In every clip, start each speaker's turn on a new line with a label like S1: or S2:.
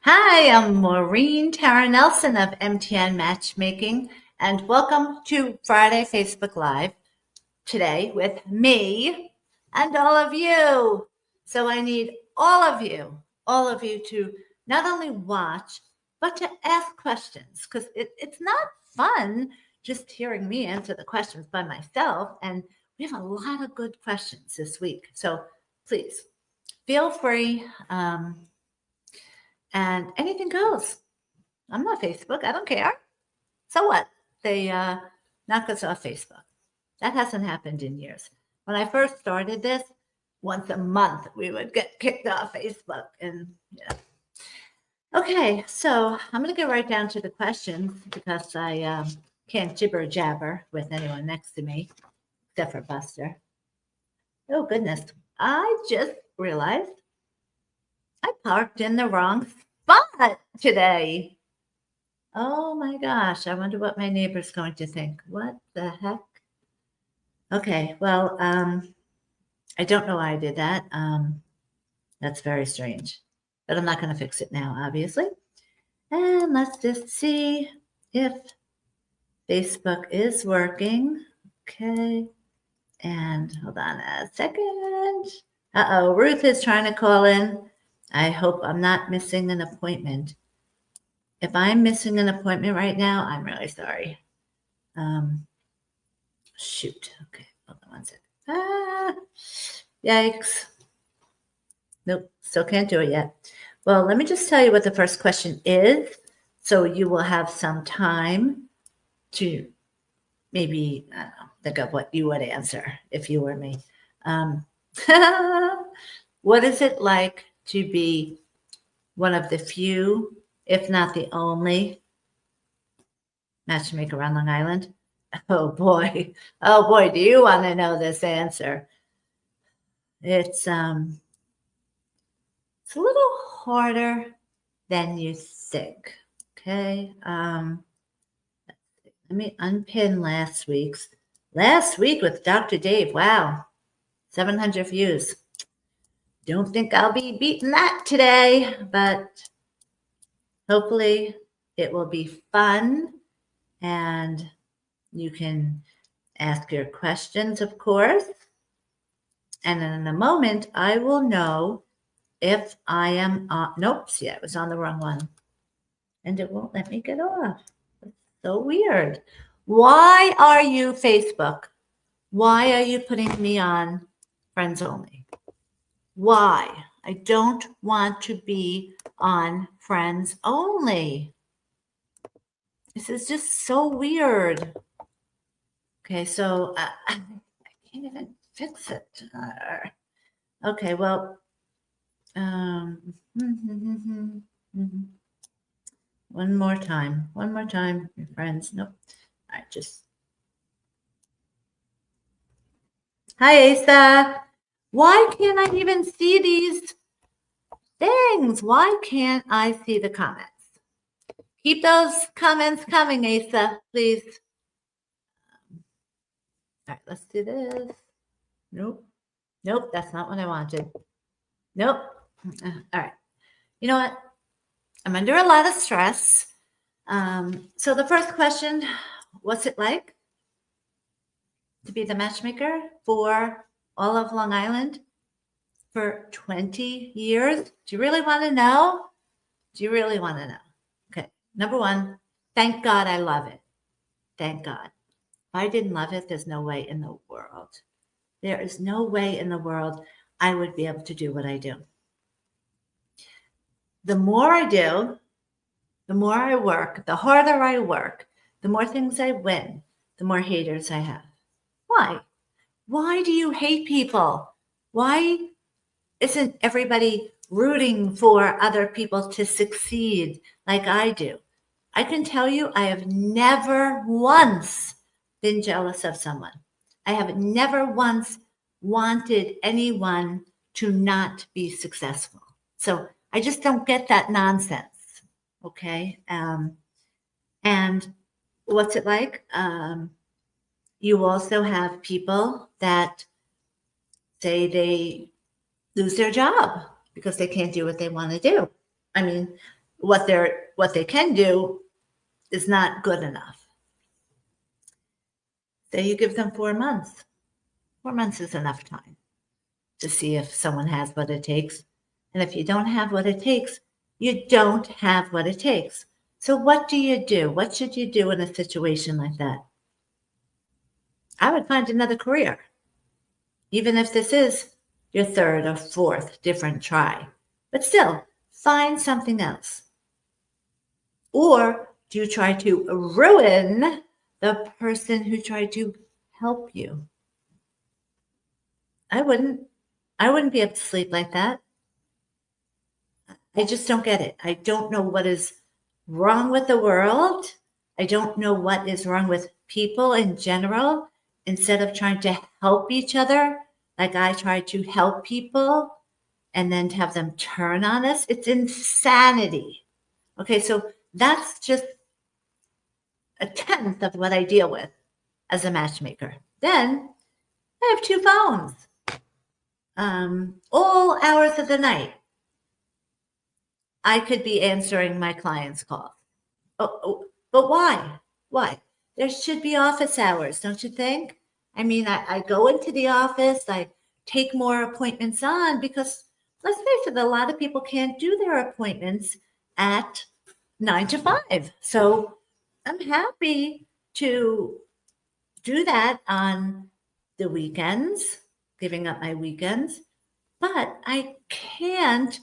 S1: Hi, I'm Maureen Tara Nelson of MTN Matchmaking, and welcome to Friday Facebook Live today with me and all of you. So I need all of you to not only watch, but to ask questions because it's not fun just hearing me answer the questions by myself. And we have a lot of good questions this week. So please feel free. And anything goes. I'm not Facebook. I don't care. So what? They knock us off Facebook. That hasn't happened in years. When I first started this, once a month we would get kicked off Facebook. And yeah. Okay, so I'm going to get right down to the questions because I can't jibber jabber with anyone next to me except for Buster. Oh, goodness. I just realized I parked in the wrong spot today. Oh my gosh, I wonder what my neighbor's going to think. What the heck? Okay, well, I don't know why I did that. That's very strange, but I'm not going to fix it now, obviously. And let's just see if Facebook is working. Okay, and hold on a second. Uh-oh, Ruth is trying to call in. I hope I'm not missing an appointment. If I'm missing an appointment right now, I'm really sorry. Shoot. Okay, hold on one second. Yikes. Nope, still can't do it yet. Well, let me just tell you what the first question is, so you will have some time to maybe, I don't know, think of what you would answer if you were me. What is it like to be one of the few, if not the only, matchmaker on Long Island? Oh boy, do you want to know this answer? It's a little harder than you think. Okay. Let me unpin last week's. Last week with Dr. Dave. Wow. 700 views. Don't think I'll be beating that today, but hopefully it will be fun and you can ask your questions, of course. And in a moment, I will know if I am on. Nope, see, I was on the wrong one. And it won't let me get off. It's so weird. Why are you, Facebook? Why are you putting me on friends only? Why? I don't want to be on friends only. This is just so weird. Okay, so I can't even fix it. Okay, well, one more time, your friends. Nope. All right, just. Hi, Asa. Why can't I even see these things? Why can't I see the comments? Keep those comments coming, Asa, please. All right, let's do this. Nope. Nope, that's not what I wanted. Nope. All right. You know what? I'm under a lot of stress. So the first question, what's it like to be the matchmaker for all of Long Island for 20 years? Do you really want to know? Do you really want to know? Okay. Number one, thank God I love it. Thank God. If I didn't love it, there's no way in the world. There is no way in the world I would be able to do what I do. The more I do, the more I work, the harder I work, the more things I win, the more haters I have. Why? Why do you hate people? Why isn't everybody rooting for other people to succeed like I do? I can tell you, I have never once been jealous of someone. I have never once wanted anyone to not be successful. So I just don't get that nonsense. Okay. And what's it like? You also have people that say they lose their job because they can't do what they want to do. I mean, what they can do is not good enough. So you give them 4 months. 4 months is enough time to see if someone has what it takes. And if you don't have what it takes, you don't have what it takes. So what do you do? What should you do in a situation like that? I would find another career, even if this is your third or fourth different try. But still, find something else. Or do you try to ruin the person who tried to help you? I wouldn't. I wouldn't be able to sleep like that. I just don't get it. I don't know what is wrong with the world. I don't know what is wrong with people in general. Instead of trying to help each other, like I try to help people and then to have them turn on us, it's insanity. Okay, so that's just a tenth of what I deal with as a matchmaker. Then I have 2 phones, all hours of the night. I could be answering my clients' calls. But why? Why? There should be office hours, don't you think? I mean, I go into the office, I take more appointments on because let's face it, a lot of people can't do their appointments at 9 to 5. So I'm happy to do that on the weekends, giving up my weekends, but I can't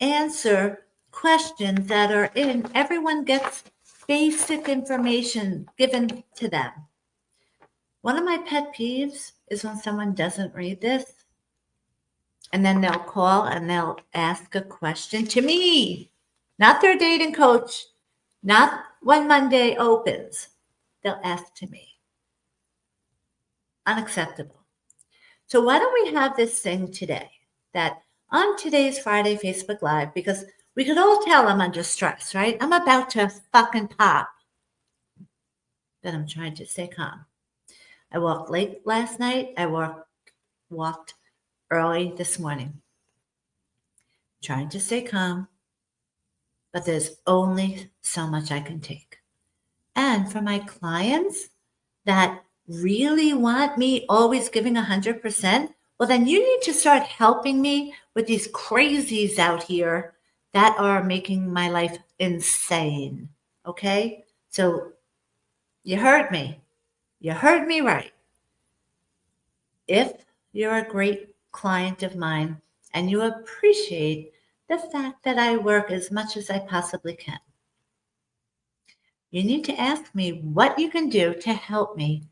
S1: answer questions that are in, everyone gets basic information given to them. One of my pet peeves is when someone doesn't read this and then they'll call and they'll ask a question to me, not their dating coach, not when Monday opens. They'll ask to me. Unacceptable. So why don't we have this thing today that on today's Friday Facebook Live, because we could all tell I'm under stress, right? I'm about to fucking pop. But I'm trying to stay calm. I walked late last night. I walked early this morning. Trying to stay calm. But there's only so much I can take. And for my clients that really want me always giving 100%, well, then you need to start helping me with these crazies out here that are making my life insane. Okay? So you heard me. You heard me right. If you're a great client of mine and you appreciate the fact that I work as much as I possibly can, you need to ask me what you can do to help me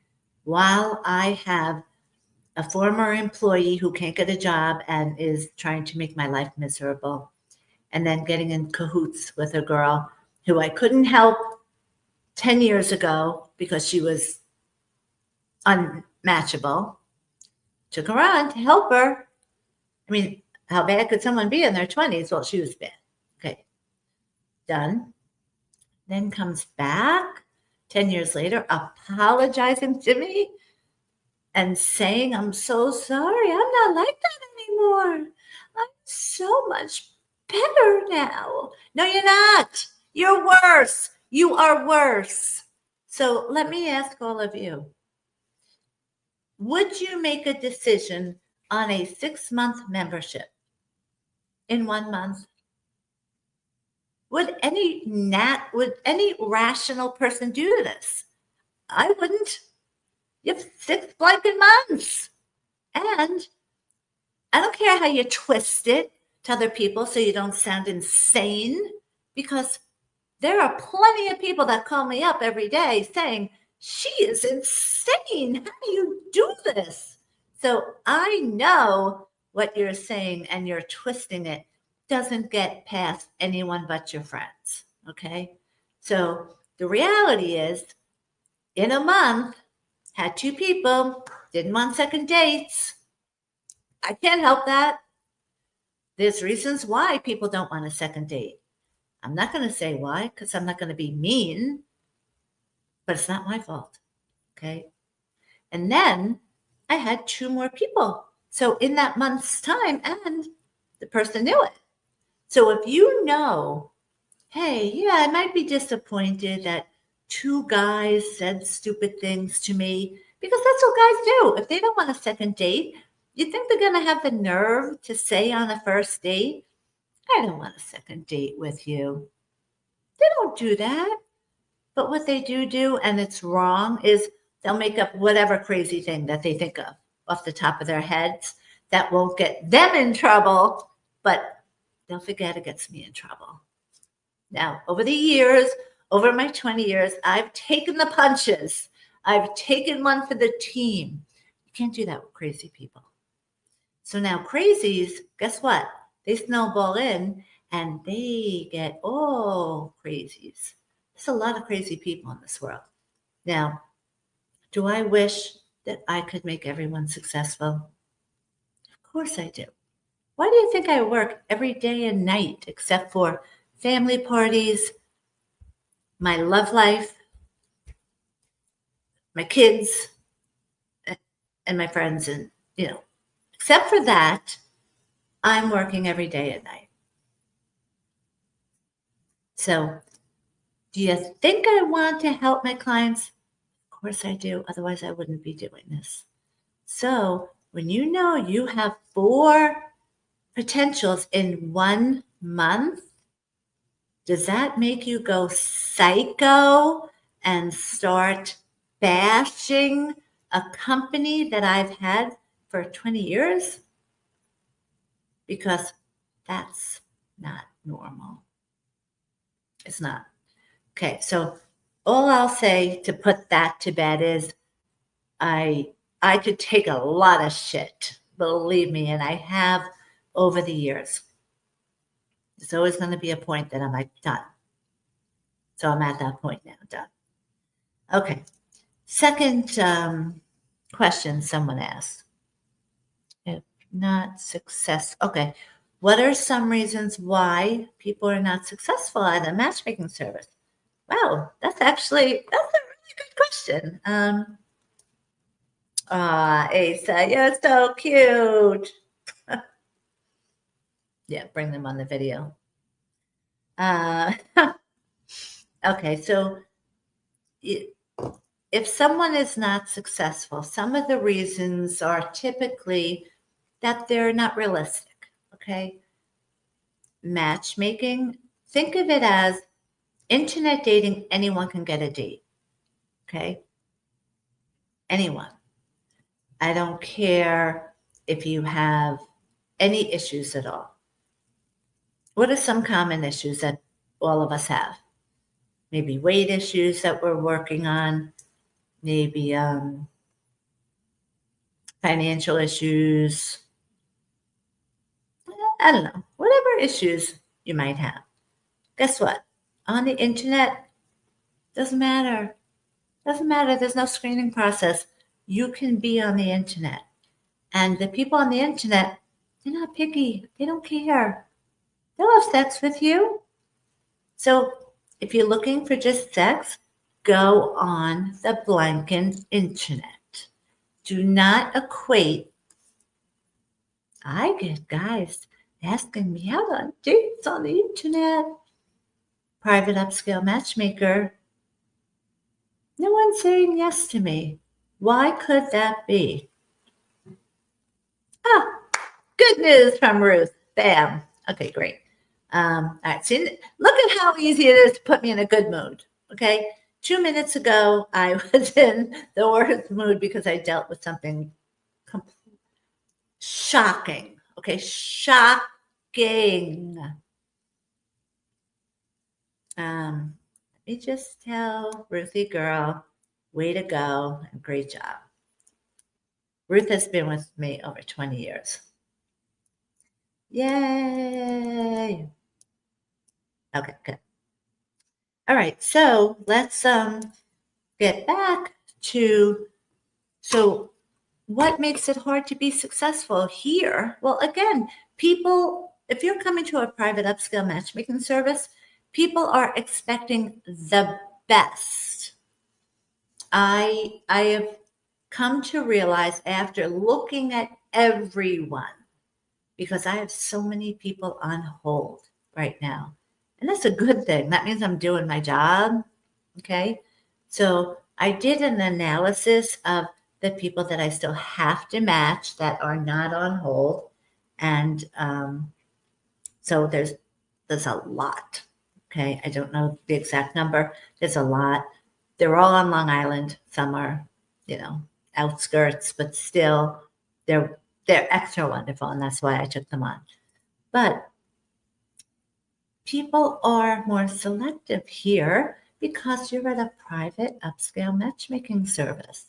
S1: while I have a former employee who can't get a job and is trying to make my life miserable, and then getting in cahoots with a girl who I couldn't help 10 years ago because she was unmatchable. Took her on to help her. I mean, how bad could someone be in their 20s? Well, she was bad. Okay, done. Then comes back 10 years later, apologizing to me and saying, I'm so sorry. I'm not like that anymore. I'm so much better now. No, you're not. You're worse. You are worse. So let me ask all of you, would you make a decision on a 6-month membership in 1 month? Would any rational person do this? I wouldn't. You have 6 blanket months. And I don't care how you twist it to other people so you don't sound insane, because there are plenty of people that call me up every day saying, she is insane. How do you do this? So I know what you're saying and you're twisting it doesn't get past anyone but your friends. Okay. So the reality is, in a month, had 2 people, didn't want second dates. I can't help that. There's reasons why people don't want a second date. I'm not going to say why, because I'm not going to be mean, but it's not my fault. Okay. And then I had 2 more people. So in that month's time, and the person knew it. So if you know, hey, yeah, I might be disappointed that two guys said stupid things to me, because that's what guys do. If they don't want a second date, you think they're going to have the nerve to say on a first date, I don't want a second date with you. They don't do that. But what they do, and it's wrong, is they'll make up whatever crazy thing that they think of off the top of their heads that won't get them in trouble, but they'll forget it gets me in trouble. Now, over the years, over my 20 years, I've taken the punches. I've taken one for the team. You can't do that with crazy people. So now crazies, guess what? They snowball in and they get all crazies. There's a lot of crazy people in this world. Now, do I wish that I could make everyone successful? Of course I do. Why do you think I work every day and night except for family parties, my love life, my kids, and my friends? And, except for that, I'm working every day and night. So, do you think I want to help my clients? Of course I do. Otherwise, I wouldn't be doing this. So, when you know you have 4 potentials in 1 month, does that make you go psycho and start bashing a company that I've had for 20 years? Because that's not normal. It's not. Okay, so all I'll say to put that to bed is I could take a lot of shit, believe me, and I have over the years. There's always going to be a point that I'm like, done. So I'm at that point now, done. Okay. Second question someone asked. If not success, okay. What are some reasons why people are not successful at a matchmaking service? Wow, that's a really good question. Asa, you're so cute. Yeah, bring them on the video. Okay, so if someone is not successful, some of the reasons are typically that they're not realistic, okay? Matchmaking, think of it as internet dating, anyone can get a date, okay? Anyone. I don't care if you have any issues at all. What are some common issues that all of us have? Maybe weight issues that we're working on, maybe financial issues. I don't know, whatever issues you might have. Guess what? On the internet, doesn't matter. Doesn't matter. There's no screening process. You can be on the internet. And the people on the internet, they're not picky. They don't care. They'll have sex with you. So if you're looking for just sex, go on the blanking internet. Do not equate. I get guys asking me out on dates on the internet. Private upscale matchmaker. No one's saying yes to me. Why could that be? Ah, good news from Ruth. Bam. Okay, great. All right, see, look at how easy it is to put me in a good mood. Okay, 2 minutes ago, I was in the worst mood because I dealt with something shocking. Okay, shocking. Let me just tell Ruthie girl, way to go and great job. Ruth has been with me over 20 years. Yay. Okay, good. All right, so let's get back to, so what makes it hard to be successful here? Well, again, people, if you're coming to a private upscale matchmaking service, people are expecting the best. I have come to realize after looking at everyone, because I have so many people on hold. right now. And that's a good thing. That means I'm doing my job. Okay. So I did an analysis of the people that I still have to match that are not on hold. And so there's a lot. Okay. I don't know the exact number. There's a lot. They're all on Long Island. Some are, outskirts, but still they're extra wonderful. And that's why I took them on. But people are more selective here because you're at a private upscale matchmaking service.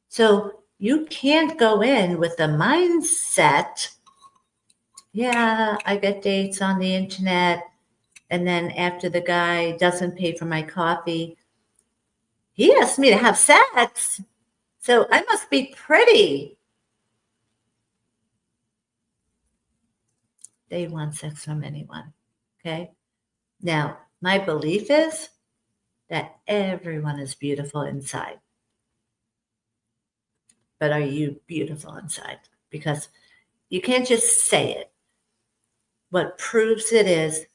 S1: So you can't go in with the mindset, yeah, I get dates on the internet. And then after the guy doesn't pay for my coffee, he asked me to have sex. So I must be pretty. They want sex from anyone. Okay. Now, my belief is that everyone is beautiful inside. But are you beautiful inside? Because you can't just say it. What proves it is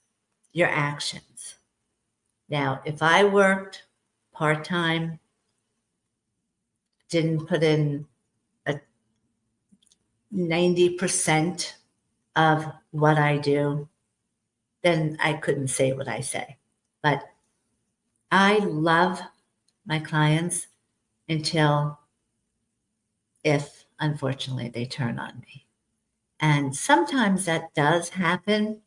S1: your actions. Now, if I worked part-time, didn't put in a 90% of what I do, then I couldn't say what I say. But I love my clients until if, unfortunately, they turn on me. And sometimes that does happen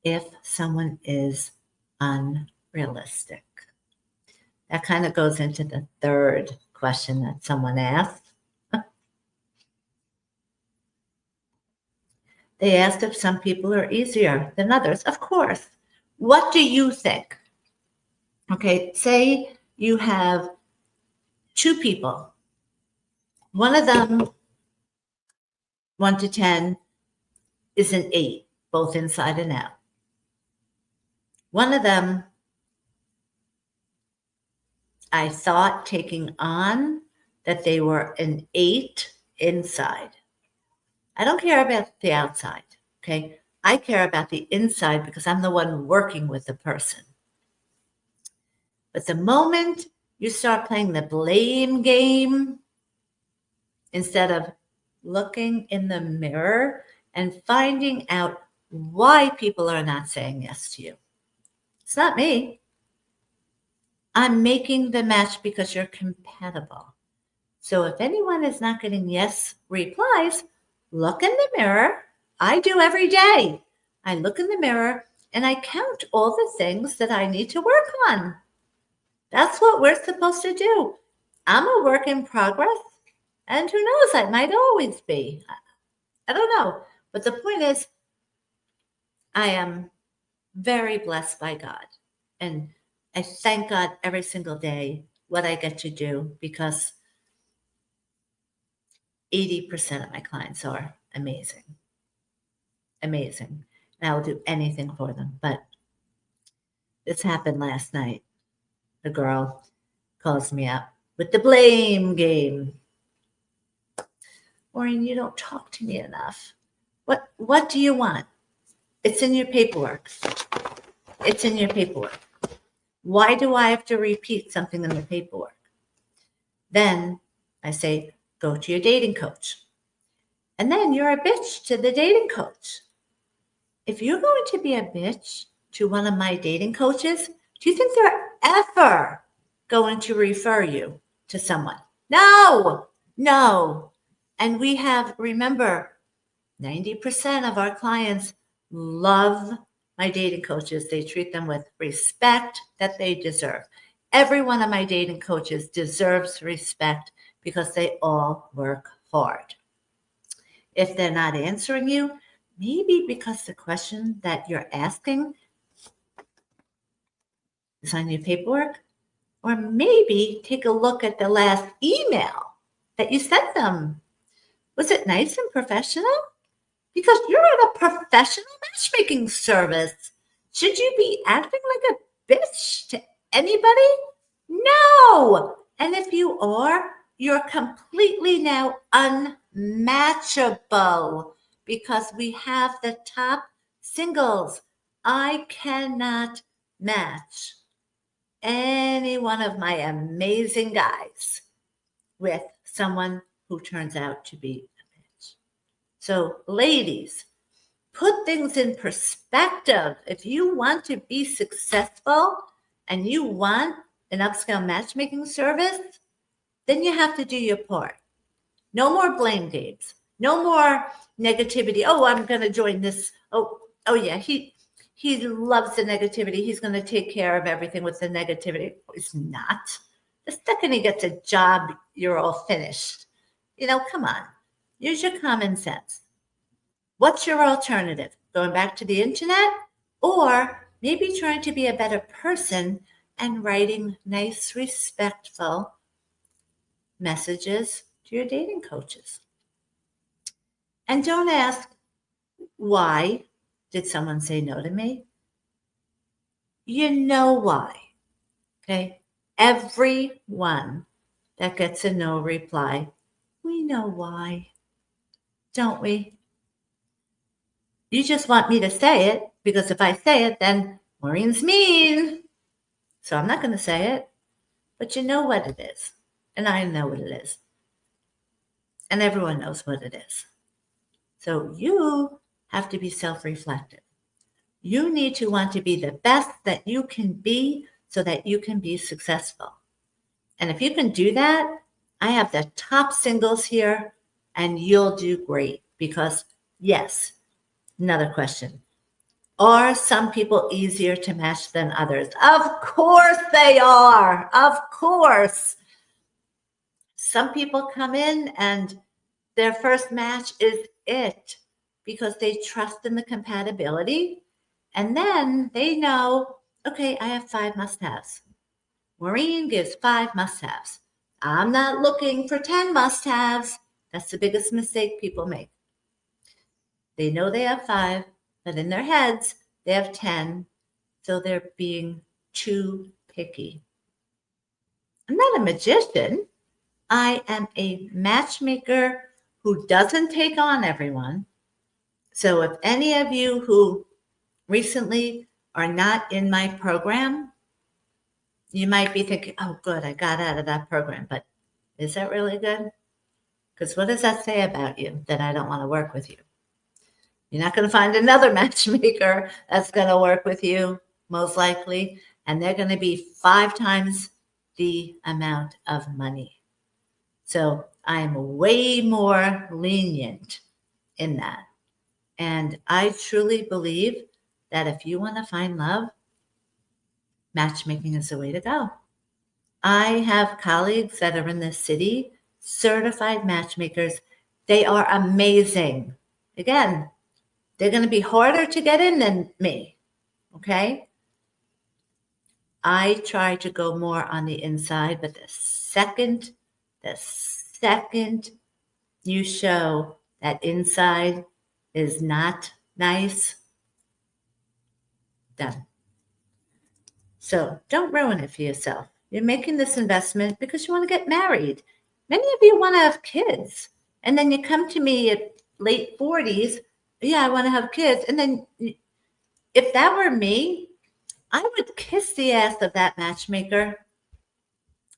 S1: if someone is unrealistic. That kind of goes into the third question that someone asked. They asked if some people are easier than others. Of course. What do you think? Okay, say you have two people. One of them, 1 to 10, is an 8, both inside and out. One of them, I thought taking on that they were an 8 inside. I don't care about the outside, okay? I care about the inside because I'm the one working with the person. But the moment you start playing the blame game, instead of looking in the mirror and finding out why people are not saying yes to you. It's not me. I'm making the match because you're compatible. So if anyone is not getting yes replies, look in the mirror. I do every day. I look in the mirror and I count all the things that I need to work on. That's what we're supposed to do. I'm a work in progress, and who knows, I might always be. I don't know. But the point is, I am very blessed by God. And I thank God every single day what I get to do because 80% of my clients are amazing. Amazing. And I will do anything for them. But this happened last night. A girl calls me up with the blame game. Maureen, you don't talk to me enough. What do you want? It's in your paperwork. It's in your paperwork. Why do I have to repeat something in the paperwork? Then I say, go to your dating coach. And then you're a bitch to the dating coach. If you're going to be a bitch to one of my dating coaches, do you think they're ever going to refer you to someone? No. And we have, remember, 90% of our clients love my dating coaches. They treat them with respect that they deserve. Every one of my dating coaches deserves respect because they all work hard. If they're not answering you, maybe because the question that you're asking is on your paperwork, or maybe take a look at the last email that you sent them. Was it nice and professional? Because you're at a professional matchmaking service. Should you be acting like a bitch to anybody? No. And if you are, you're completely now unmatchable because we have the top singles I cannot match any one of my amazing guys with someone who turns out to be a bitch. So, ladies, put things in perspective. If you want to be successful and you want an upscale matchmaking service, then you have to do your part. No more blame games. No more negativity. Oh, I'm going to join this. Oh yeah, he loves the negativity. He's going to take care of everything with the negativity. He's not. The second he gets a job, you're all finished. Come on. Use your common sense. What's your alternative? Going back to the internet? Or maybe trying to be a better person and writing nice, respectful messages to your dating coaches. And don't ask, why did someone say no to me? You know why. Okay? Everyone that gets a no reply, we know why, don't we? You just want me to say it because if I say it, then Maureen's mean. So I'm not going to say it. But you know what it is. And I know what it is. And everyone knows what it is. So you have to be self-reflective. You need to want to be the best that you can be so that you can be successful. And if you can do that, I have the top singles here and you'll do great because, yes, another question. Are some people easier to match than others? Of course they are. Of course. Some people come in and their first match is it because they trust in the compatibility. And then they know, okay, I have 5 must-haves. Maureen gives 5 must-haves. I'm not looking for 10 must-haves. That's the biggest mistake people make. They know they have 5, but in their heads, they have 10. So they're being too picky. I'm not a magician. I am a matchmaker who doesn't take on everyone. So if any of you who recently are not in my program, you might be thinking, oh, good, I got out of that program. But is that really good? Because what does that say about you that I don't want to work with you? You're not going to find another matchmaker that's going to work with you, most likely. And they're going to be 5 times the amount of money. So I'm way more lenient in that. And I truly believe that if you want to find love, matchmaking is the way to go. I have colleagues that are in the city, certified matchmakers. They are amazing. Again, they're going to be harder to get in than me. Okay? I try to go more on the inside, but the second you show that inside is not nice, done. So don't ruin it for yourself. You're making this investment because you want to get married. Many of you want to have kids. And then you come to me at late 40s, yeah, I want to have kids. And then if that were me, I would kiss the ass of that matchmaker.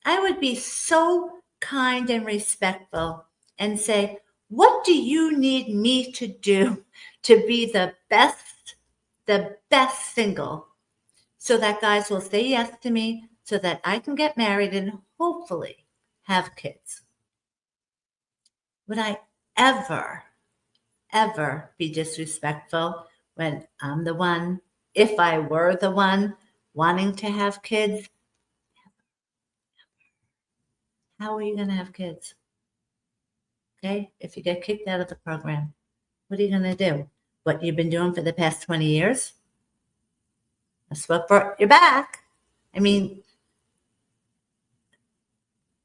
S1: I would be so kind and respectful and say, what do you need me to do to be the best single so that guys will say yes to me so that I can get married and hopefully have kids? Would I ever be disrespectful when I'm the one, if I were the one wanting to have kids? How are you going to have kids? Okay, if you get kicked out of the program, what are you going to do? What you've been doing for the past 20 years? That's what brought you back. I mean,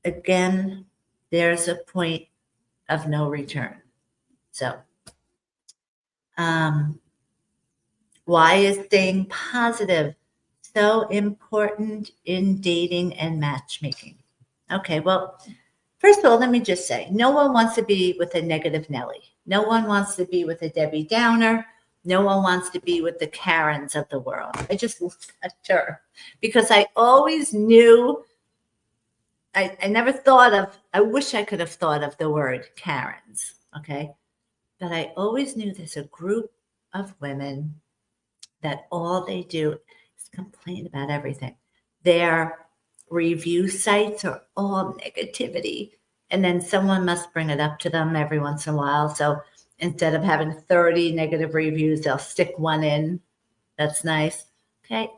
S1: again, there's a point of no return. So, why is staying positive so important in dating and matchmaking? Okay, well, first of all, let me just say, no one wants to be with a negative Nelly. No one wants to be with a Debbie Downer. No one wants to be with the Karens of the world. I just looked at her because I always knew, I never thought of, I wish I could have thought of the word Karens, okay? But I always knew there's a group of women that all they do is complain about everything. Their review sites are all negativity. And then someone must bring it up to them every once in a while. So instead of having 30 negative reviews, they'll stick one in. That's nice. Okay.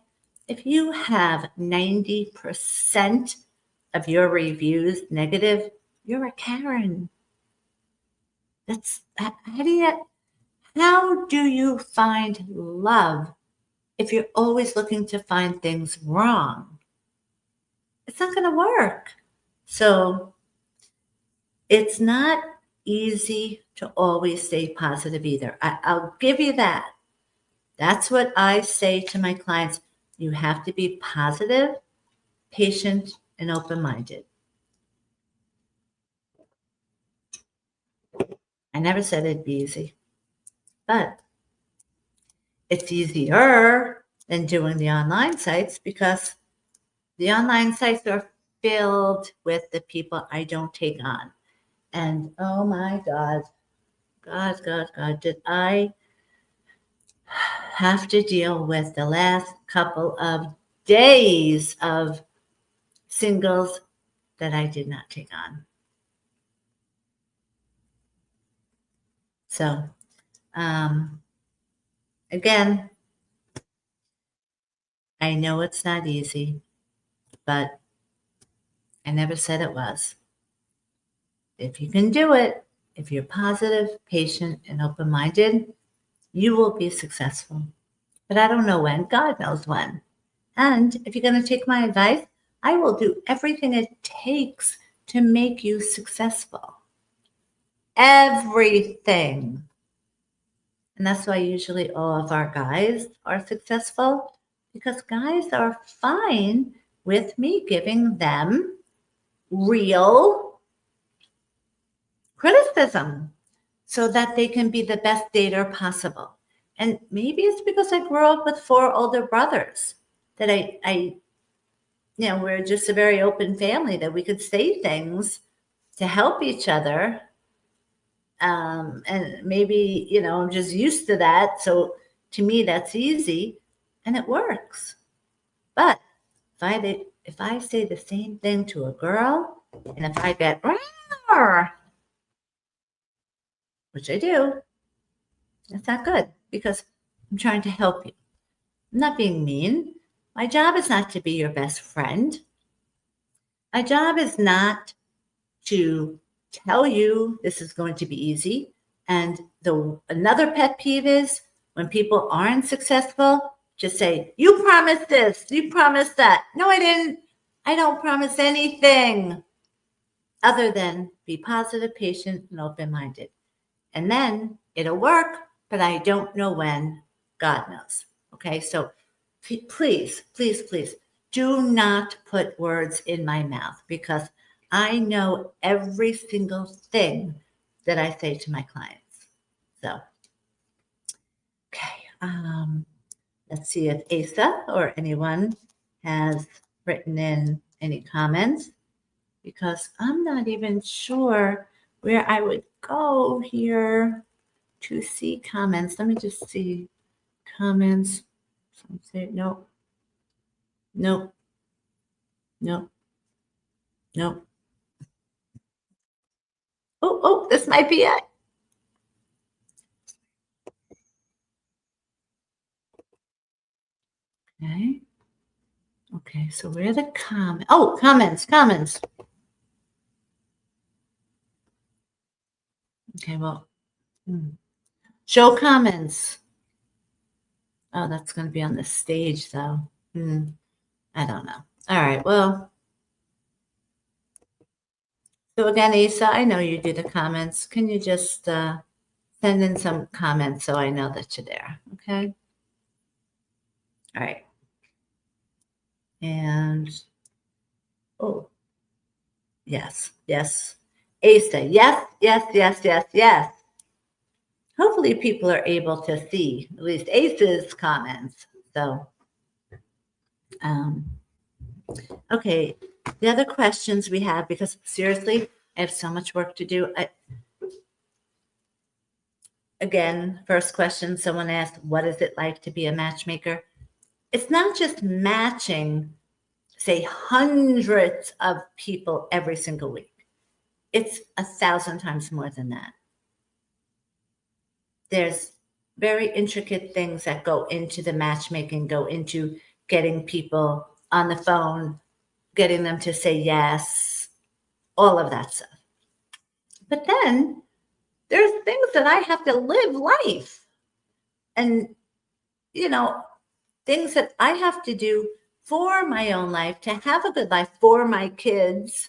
S1: If you have 90% of your reviews negative, you're a Karen. That's how do you find love if you're always looking to find things wrong? It's not going to work. So it's not easy to always stay positive either. I'll give you that. That's what I say to my clients. You have to be positive, patient, and open-minded. I never said it'd be easy, but it's easier than doing the online sites because the online sites are filled with the people I don't take on. And oh my God, did I have to deal with the last couple of days of singles that I did not take on. So, again, I know it's not easy, but I never said it was. If you can do it, if you're positive, patient, and open-minded, you will be successful. But I don't know when. God knows when. And if you're going to take my advice, I will do everything it takes to make you successful. Everything. And that's why usually all of our guys are successful, because guys are fine with me giving them real criticism so that they can be the best dater possible. And maybe it's because I grew up with 4 older brothers that I we're just a very open family that we could say things to help each other. And maybe, I'm just used to that. So to me, that's easy and it works. But if I say the same thing to a girl and if I get, which I do, that's not good because I'm trying to help you. I'm not being mean. My job is not to be your best friend. My job is not to tell you this is going to be easy. And another pet peeve is when people aren't successful, just say, you promised this, you promised that. No, I didn't. I don't promise anything other than be positive, patient, and open-minded. And then it'll work, but I don't know when. God knows. Okay, so please, please, please do not put words in my mouth because I know every single thing that I say to my clients. So, okay, let's see if Asa or anyone has written in any comments because I'm not even sure where I would go here to see comments. Let me just see comments. Some say no. Nope. Nope. Nope. Oh, this might be it. Okay. Okay, so where are the comments? Oh, comments. Okay, well, show comments. Oh, that's going to be on the stage, though. I don't know. All right, well. So again, Asa, I know you do the comments. Can you just send in some comments so I know that you're there, okay? All right. And, oh, yes. Asa, yes. hopefully people are able to see at least Ace's comments. So, okay. The other questions we have, because seriously, I have so much work to do. Again, first question, someone asked, what is it like to be a matchmaker? It's not just matching, say, hundreds of people every single week. It's 1,000 times more than that. There's very intricate things that go into the matchmaking, go into getting people on the phone, getting them to say yes, all of that stuff. But then there's things that I have to live life. And, things that I have to do for my own life to have a good life for my kids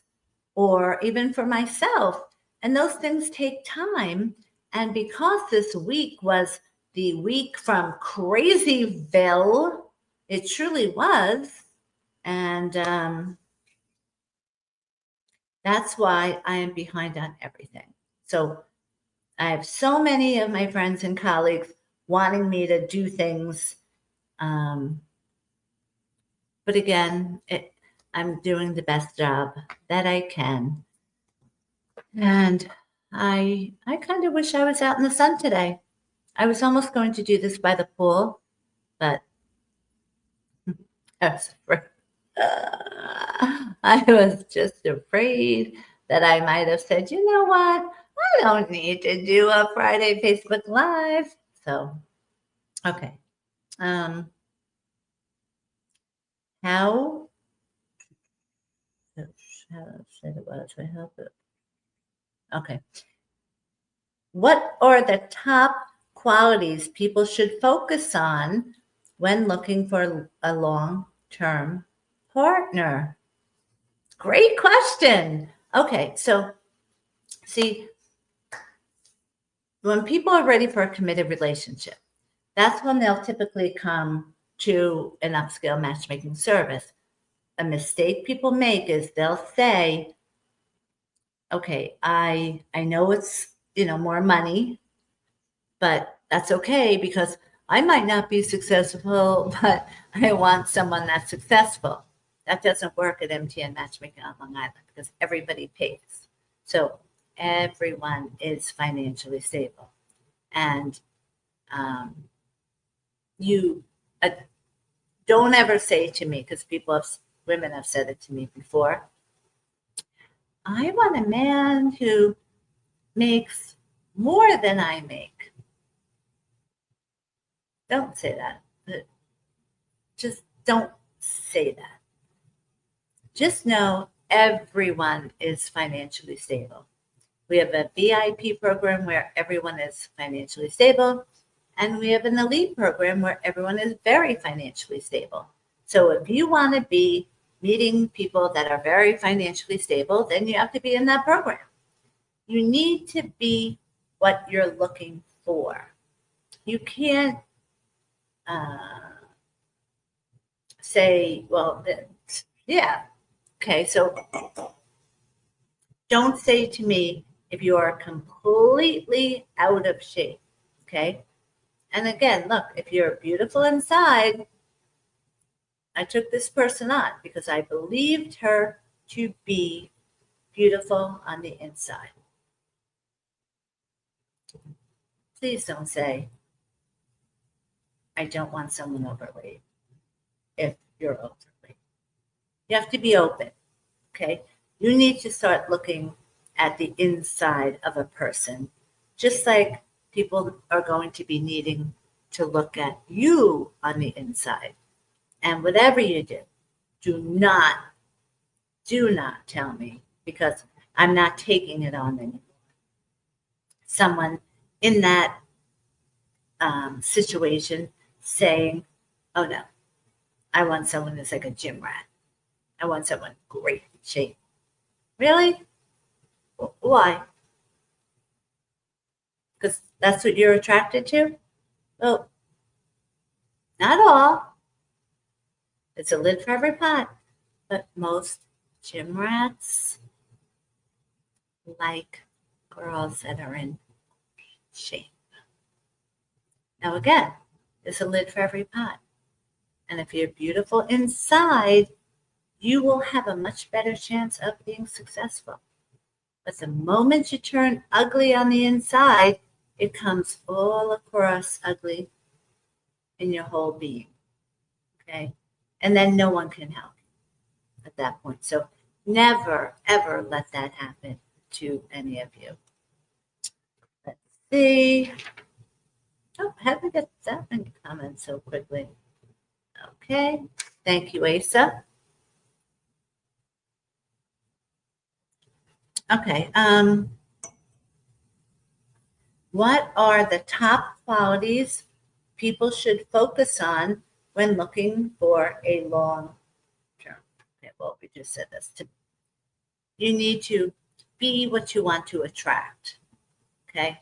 S1: or even for myself. And those things take time. And because this week was the week from Crazyville, it truly was. And that's why I am behind on everything. So I have so many of my friends and colleagues wanting me to do things. But again, I'm doing the best job that I can. And I kind of wish I was out in the sun today. I was almost going to do this by the pool, but I was afraid. I was just afraid that I might have said, you know what? I don't need to do a Friday Facebook Live. So, okay. How said it was. I hope it. Okay. What are the top qualities people should focus on when looking for a long-term partner? Great question. Okay, so see, when people are ready for a committed relationship, that's when they'll typically come to an upscale matchmaking service. A mistake people make is they'll say, okay, I know it's, more money, but that's okay because I might not be successful, but I want someone that's successful. That doesn't work at MTN Matchmaking on Long Island because everybody pays. So everyone is financially stable. And you don't ever say to me, because women have said it to me before, I want a man who makes more than I make. Don't say that. Just don't say that. Just know everyone is financially stable. We have a VIP program where everyone is financially stable, and we have an elite program where everyone is very financially stable. So if you want to be meeting people that are very financially stable, then you have to be in that program. You need to be what you're looking for. You can't say, well, yeah, okay, so don't say to me if you are completely out of shape, okay? And again, look, if you're beautiful inside, I took this person on because I believed her to be beautiful on the inside. Please don't say, I don't want someone overweight if you're overweight. You have to be open, okay? You need to start looking at the inside of a person, just like people are going to be needing to look at you on the inside. And whatever you do not tell me because I'm not taking it on anymore. Someone in that situation saying, oh no, I want someone that's like a gym rat. I want someone great shape. Really? Why? Because that's what you're attracted to? Well, not all. It's a lid for every pot. But most gym rats like girls that are in shape. Now, again, there's a lid for every pot. And if you're beautiful inside, you will have a much better chance of being successful. But the moment you turn ugly on the inside, it comes all across ugly in your whole being. Okay? And then no one can help you at that point. So never, ever let that happen to any of you. Let's see. Oh, how did we get that many comments so quickly? Okay. Thank you, Asa. Okay. What are the top qualities people should focus on when looking for a long term? Okay, well, we just said this. You need to be what you want to attract. Okay.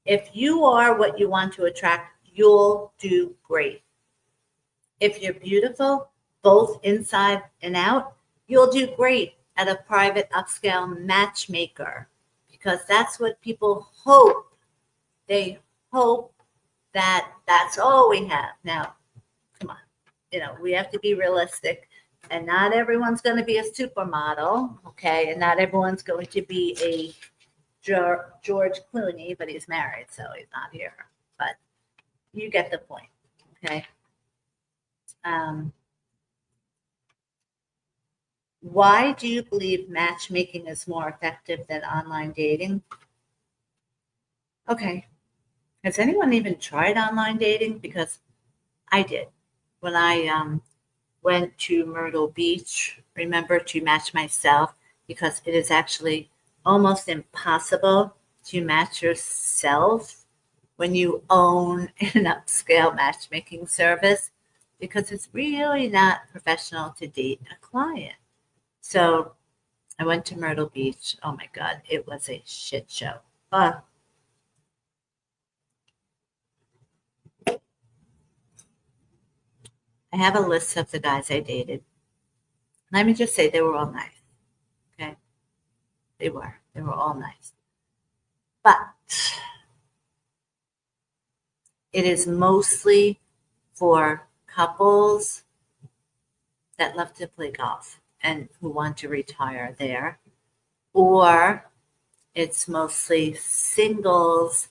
S1: If you are what you want to attract, you'll do great. If you're beautiful, both inside and out, you'll do great at a private upscale matchmaker because that's what people hope. They hope that that's all we have. Now, come on, we have to be realistic, and not everyone's going to be a supermodel, okay? And not everyone's going to be a George Clooney, but he's married, so he's not here. But you get the point, okay? Why do you believe matchmaking is more effective than online dating? Okay. Has anyone even tried online dating? Because I did. When I went to Myrtle Beach, remember, to match myself, because it is actually almost impossible to match yourself when you own an upscale matchmaking service, because it's really not professional to date a client. So I went to Myrtle Beach. Oh my God, it was a shit show. I have a list of the guys I dated. Let me just say they were all nice. Okay. They were all nice. But it is mostly for couples that love to play golf and who want to retire there, or it's mostly singles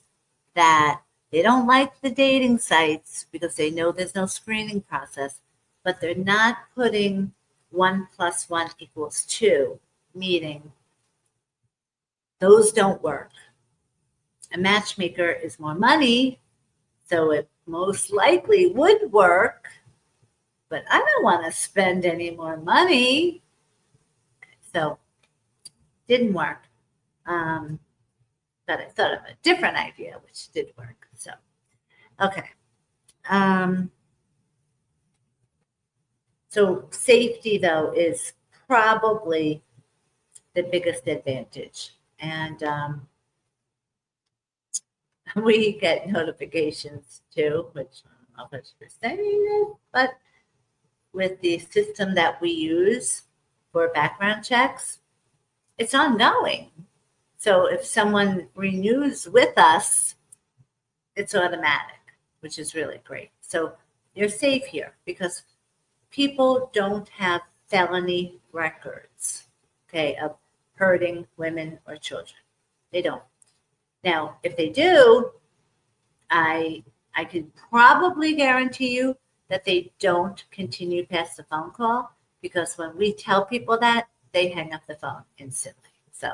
S1: that they don't like the dating sites because they know there's no screening process, but they're not putting 1 + 1 = 2, meaning those don't work. A matchmaker is more money, so it most likely would work, but I don't want to spend any more money. So didn't work. But I thought of a different idea, which did work. So, okay. So safety, though, is probably the biggest advantage. And we get notifications too, which I don't know if it's saying it, but with the system that we use for background checks, it's ongoing. So if someone renews with us, it's automatic, which is really great. So you're safe here because people don't have felony records, okay, of hurting women or children. They don't. Now, if they do, I can probably guarantee you that they don't continue past the phone call, because when we tell people that, they hang up the phone instantly. So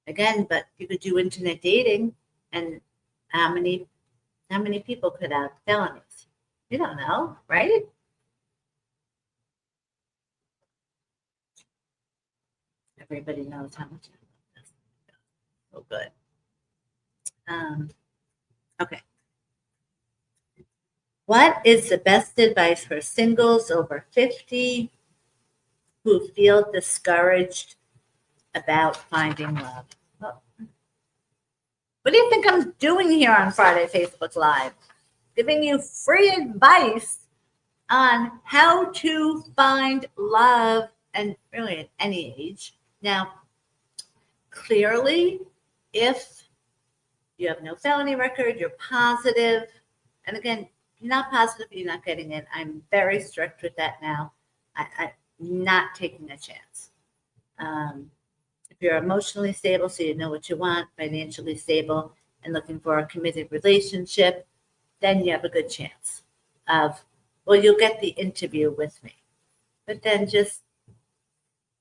S1: again, but you could do internet dating, and how many people could have felonies? You don't know, right? Everybody knows how much I love this. So good. Okay. What is the best advice for singles over 50 who feel discouraged about finding love? Well, what do you think I'm doing here on Friday Facebook Live? Giving you free advice on how to find love, and really at any age. Now, clearly, if you have no felony record, you're positive. And again, you're not positive, you're not getting in. I'm very strict with that now. I'm not taking a chance. If you're emotionally stable, so you know what you want, financially stable, and looking for a committed relationship, then you have a good chance of, well, you'll get the interview with me. But then just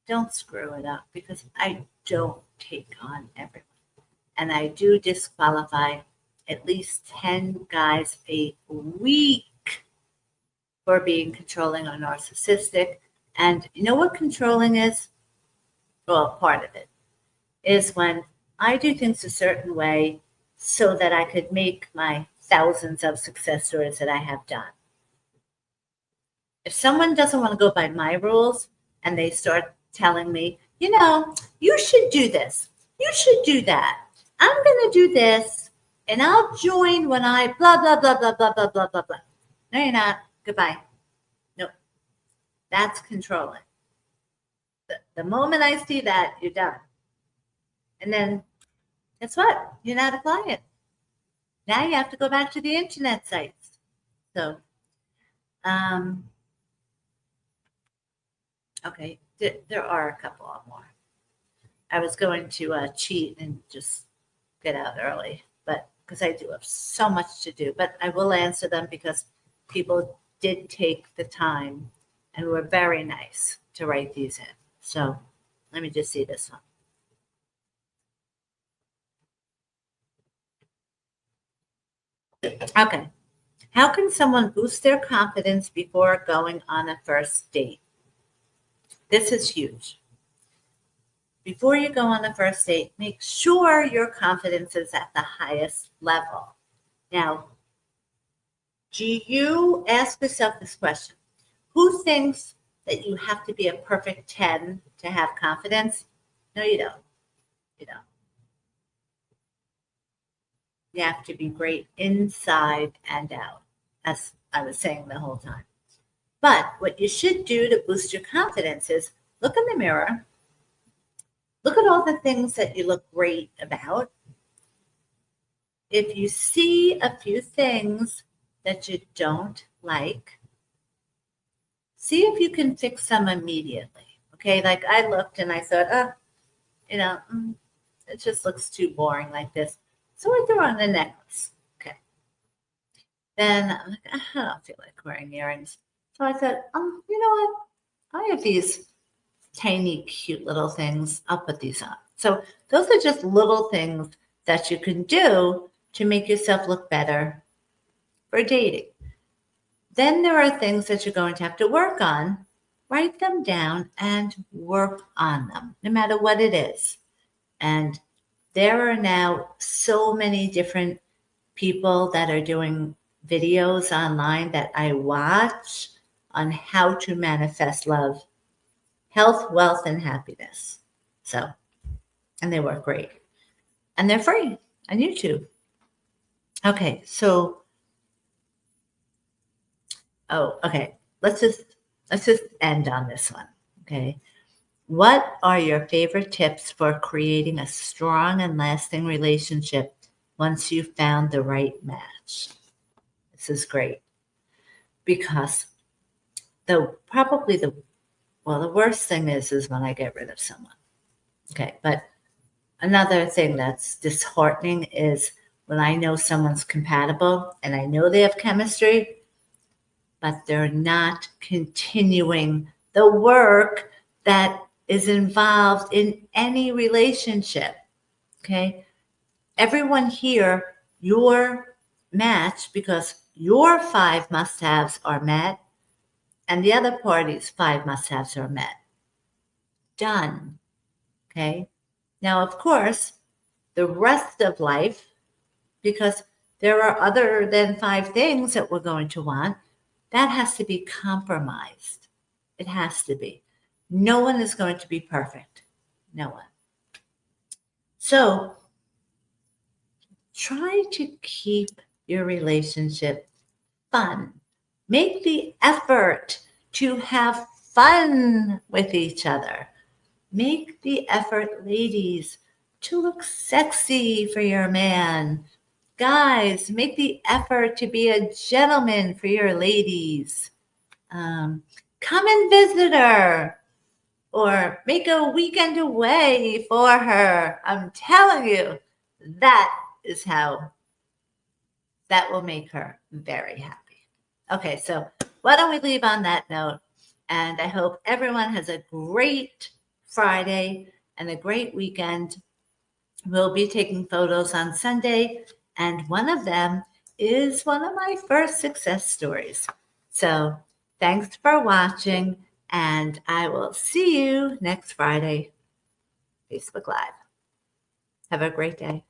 S1: don't screw it up, because I don't take on everyone. And I do disqualify at least 10 guys a week for being controlling or narcissistic. And you know what controlling is? Well, part of it is when I do things a certain way so that I could make my thousands of success stories that I have done. If someone doesn't want to go by my rules and they start telling me, you should do this, you should do that, I'm going to do this, and I'll join when I blah, blah, blah, blah, blah, blah, blah, blah, blah. No, you're not. Goodbye. No, that's controlling. The moment I see that, you're done. And then, guess what? You're not a client. Now you have to go back to the internet sites. So, okay, there are a couple of more. I was going to cheat and just get out early, but because I do have so much to do, but I will answer them because people did take the time and were very nice to write these in. So let me just see this one. Okay. How can someone boost their confidence before going on a first date? This is huge. Before you go on the first date, make sure your confidence is at the highest level. Now, do you ask yourself this question? Who thinks that you have to be a perfect 10 to have confidence? No, you don't. You don't. You have to be great inside and out, as I was saying the whole time. But what you should do to boost your confidence is look in the mirror. Look at all the things that you look great about. If you see a few things that you don't like, see if you can fix them immediately. Okay, like I looked and I thought, it just looks too boring like this. So I threw on a necklace. Okay. Then I'm like, I don't feel like wearing earrings. So I said, you know what? I have these tiny, cute little things. I'll put these on. So those are just little things that you can do to make yourself look better for dating. Then there are things that you're going to have to work on. Write them down and work on them, no matter what it is. And there are now so many different people that are doing videos online that I watch on how to manifest love, health, wealth, and happiness. So, and they work great. And they're free on YouTube. Okay, so, okay. Let's just end on this one. Okay. What are your favorite tips for creating a strong and lasting relationship once you've found the right match? This is great because the worst thing is when I get rid of someone. Okay, but another thing that's disheartening is when I know someone's compatible and I know they have chemistry, but they're not continuing the work that is involved in any relationship. Okay. Everyone here, your match, because your 5 must-haves are met and the other party's 5 must-haves are met. Done. Okay. Now, of course, the rest of life, because there are other than 5 things that we're going to want, that has to be compromised. It has to be. No one is going to be perfect. No one. So try to keep your relationship fun. Make the effort to have fun with each other. Make the effort, ladies, to look sexy for your man. Guys, make the effort to be a gentleman for your ladies. Come and visit her or make a weekend away for her. I'm telling you, that is how that will make her very happy. Okay, so why don't we leave on that note? And I hope everyone has a great Friday and a great weekend. We'll be taking photos on Sunday, and one of them is one of my first success stories. So thanks for watching, and I will see you next Friday, Facebook Live. Have a great day.